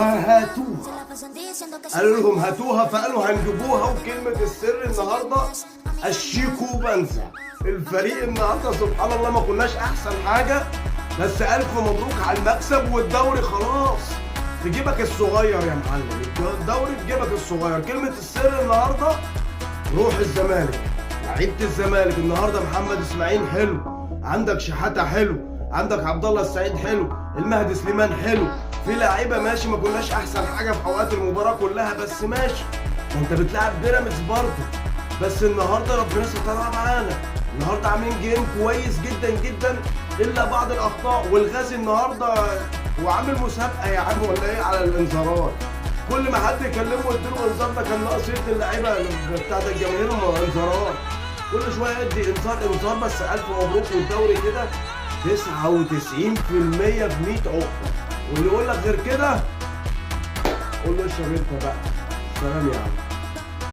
هاتوها. قالوا لهم هاتوها فقالوا هنجيبوها. وكلمة السر النهارده الشيكو بنزا. الفريق النهارده سبحان الله ما كناش احسن حاجة، بس الف مبروك على المكسب والدوري خلاص في جيبك الصغير يا معلم. الدوري في جيبك الصغير. كلمة السر النهارده روح الزمالك. لعيبة الزمالك النهارده محمد اسماعيل حلو، عندك شحاتة حلو، عندك عبد الله السعيد حلو، المهدي سليمان حلو، في لعيبه ماشي ما كناش احسن حاجه في اوقات المباراه كلها، بس ماشي. انت بتلعب بيراميدز برضه، بس النهارده ربنا سترها معانا. النهارده عاملين جيم كويس جدا جدا الا بعض الاخطاء. والغازي النهارده هو عامل مسابقه يا عم ولا ايه على الانذارات. كل ما حد يكلمه يديله انذار. ده كان ناقص يدي اللعيبه بتاعت الجماهير انذارات. كل شويه يدي انذار بس. الف مبروك. والدوري كده 99% في 100 عقبه. واللي يقول لك غير كده قول له اشرب انت بقى. سلام يا عم.